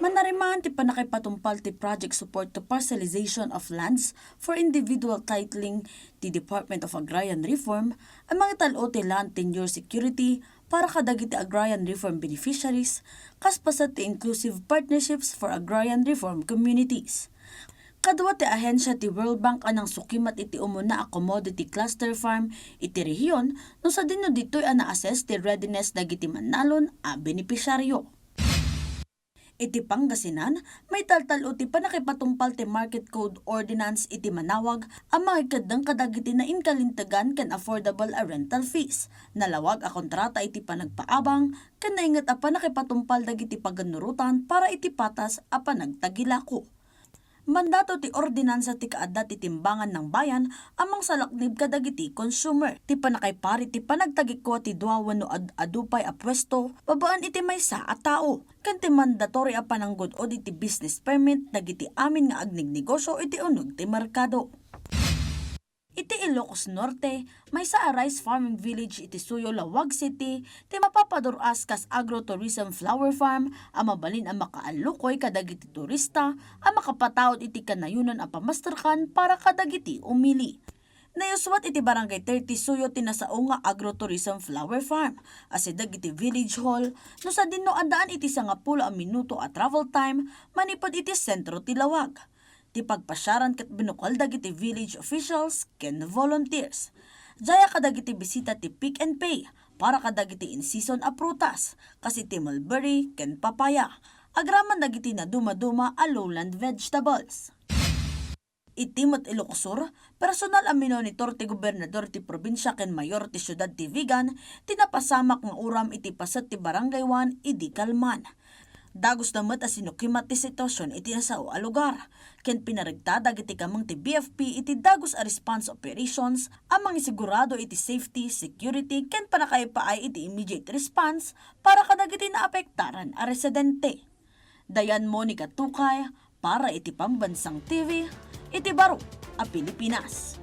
Manariman ti panakipatumpal ti project support to parcelization of lands for individual titling ti Department of Agrarian Reform ang mga talo ti land tenure security para kadagiti agrarian reform beneficiaries kaspasan ti inclusive partnerships for agrarian reform communities. Kadwa ti ahensya ti World Bank anang sukimat iti umuna a commodity cluster farm iti rehiyon no sa dinno ditoy ana-assess ti readiness dagiti mannalon a benepisyaryo. Iti Pangasinan, may taltalo ti panakipatumpal ti Market Code Ordinance iti manawag ang mga ikadang kadagiti na inkalintagan kan affordable a rental fees. Nalawag a kontrata iti panagpaabang kan naingat a panakipatumpal dagiti paganurutan para iti patas a panagtagilako. Mandato ti ordinansa ti kaadda ti timbangan ng bayan amang salaknib kadagiti consumer. Ti panakaypari ti panagtagikwa ti duawan no adupay a pwesto babaan iti maysa a tao. Kan ti mandatory a pananggod o iti business permit dagiti amin nga agnignegosyo iti unog ti merkado. Iti Ilocos Norte, may sa rice farming village iti Suyo, Lawag City, ti mapapaduras kas agrotourism flower farm, ang mabalin ang makaalukoy kadagiti turista, ang makapataod iti kanayunan a pamasterkan para kadagiti umili. Nayuswat iti barangay 30 Suyo tinasao nga agrotourism flower farm, asi dagiti village hall, no sa dinno andaan iti 10 a minuto a travel time, manipod iti sentro ti Lawag. Ti pagpasyaran ket binukal dagiti village officials ken volunteers. Jaya kadagiti bisita ti Pick and Pay para kadagiti in-season a prutas, kasi ti mulberry ken papaya. Agraman dagiti na duma-duma a lowland vegetables. Itimot Ilocos Sur, personal ang minonitor ti gobernador ti probinsya ken mayor ti syudad ti Vigan, tinapasamak nga uram iti pasat ti barangay 1 idi Kalman. Dagos namat a sinukimat ti sitwasyon iti nasao a lugar. Ken pinarigta dagiti kamang ti BFP iti dagos a response operations amang isigurado iti safety, security ken panakaipaay iti immediate response para kadagiti naapektaran a residente. Dayan Monica Tukay para iti Pambansang TV, iti Baro a Pilipinas.